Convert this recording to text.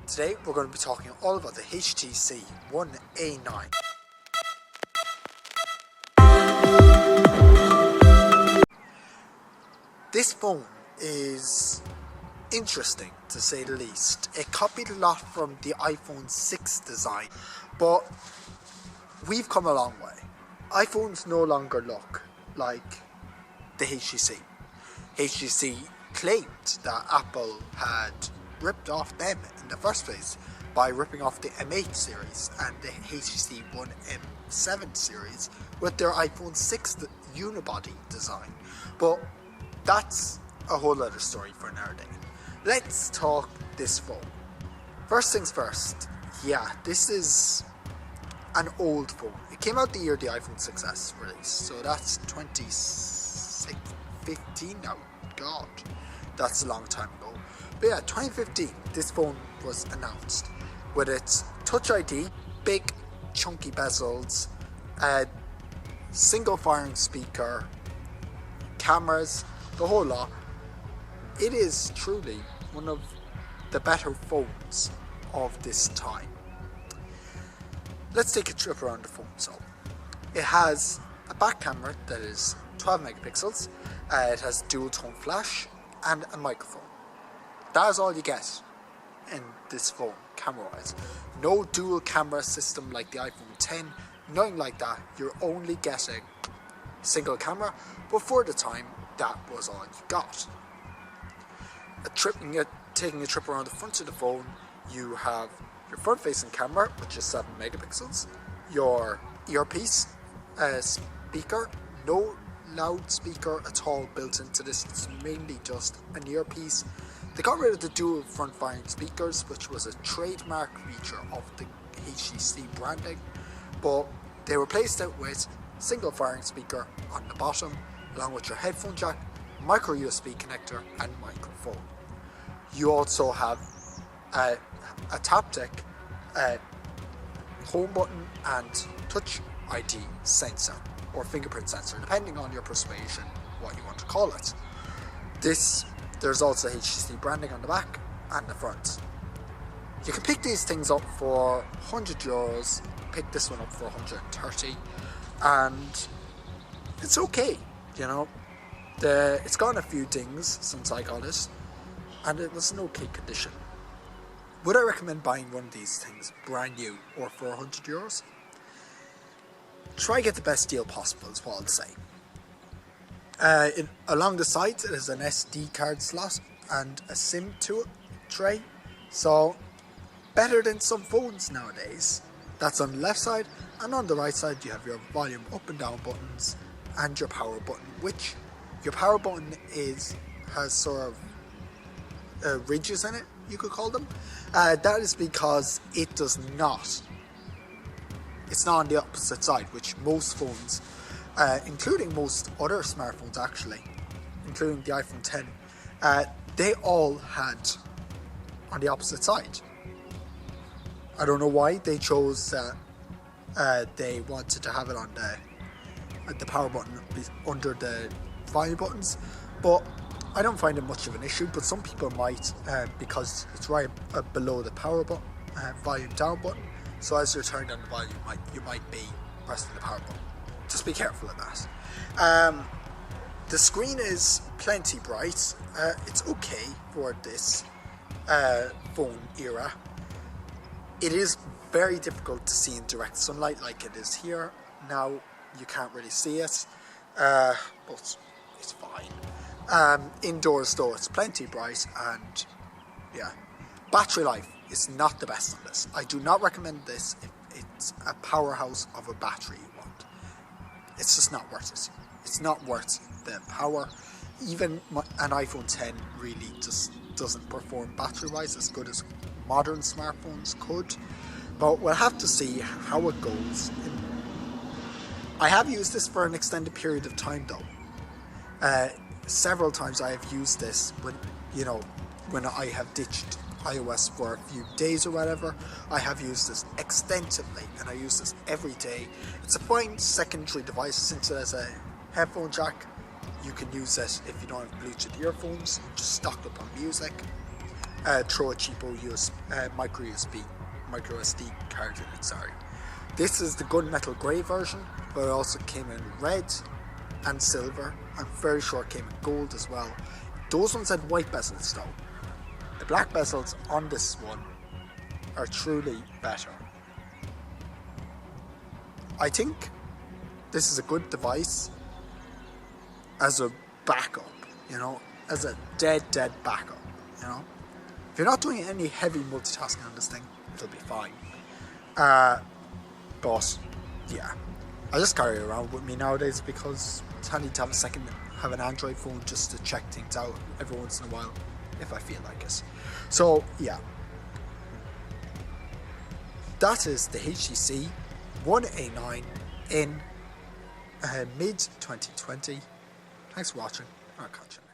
Today we're going to be talking all about the HTC One A9. This phone is interesting to say the least. It copied a lot from the iPhone 6 design, but we've come a long way. iPhones no longer look like the HTC. HTC claimed that Apple had ripped off them in the first place by ripping off the M8 series and the HTC One M7 series with their iPhone 6 unibody design. But that's a whole other story for another day. Let's talk this phone. First things first, this is an old phone. It came out the year the iPhone 6s released, so that's 2015 now. God, that's a long time ago. But 2015, this phone was announced with its Touch ID, big chunky bezels, single firing speaker, cameras, the whole lot. It is truly one of the better phones of this time. Let's take a trip around the phone. So it has a back camera that is 12 megapixels, it has dual tone flash and a microphone. That is all you get in this phone camera wise. No dual camera system like the iPhone 10, nothing like that. You're only getting single camera, but for the time that was all you got. Taking a trip around the front of the phone, you have your front facing camera, which is 7 megapixels, your earpiece speaker, no loudspeaker at all built into this. It's mainly just an earpiece. They got rid of the dual front firing speakers, which was a trademark feature of the HTC branding, but they replaced it with single firing speaker on the bottom, along with your headphone jack, micro USB connector and microphone. You also have a taptic home button and touch ID sensor or fingerprint sensor, depending on your persuasion what you want to call it. There's also HTC branding on the back and the front. You can pick these things up for €100, pick this one up for 130, and it's okay, you know. It's gotten a few dings since I got it, and it was in okay condition. Would I recommend buying one of these things brand new or for €100? Try get the best deal possible is what I'll say. Along the sides it has an SD card slot and a SIM tray, so better than some phones nowadays. That's on the left side, and on the right side you have your volume up and down buttons and your power button, which your power button has sort of ridges in it, you could call them. That is because it's not on the opposite side, which most phones, including most other smartphones actually, including the iPhone 10, they all had on the opposite side. I don't know why they chose they wanted to have it on the power button under the volume buttons, but I don't find it much of an issue. But some people might, because it's right below the power button, volume down button. So as you're turning down the volume, you might be pressing the power button. Just be careful of that. The screen is plenty bright. It's okay for this phone era. It is very difficult to see in direct sunlight like it is here. Now you can't really see it, but it's fine. Indoors though, it's plenty bright, and battery life is not the best on this. I do not recommend this if it's a powerhouse of a battery you want. It's just not worth it. It's not worth the power. Even an iPhone 10 really just doesn't perform battery wise as good as modern smartphones could, but we'll have to see how it goes. I have used this for an extended period of time though. Several times I have used this when I have ditched iOS for a few days or whatever. I have used this extensively, and I use this every day. It's a fine secondary device since it has a headphone jack. You can use it if you don't have Bluetooth earphones, just stocked up on music. throw a cheapo micro SD card in it, sorry. This is the gunmetal grey version, but it also came in red and silver. I'm very sure it came in gold as well. Those ones had white bezels though. The black bezels on this one are truly better. I think this is a good device as a backup, you know, as a dead backup, you know. If you're not doing any heavy multitasking on this thing, it'll be fine. But yeah, I just carry it around with me nowadays because it's handy to have an Android phone just to check things out every once in a while if I feel like it. So yeah, that is the HTC One A9 in mid 2020. Thanks for watching. I'll catch you.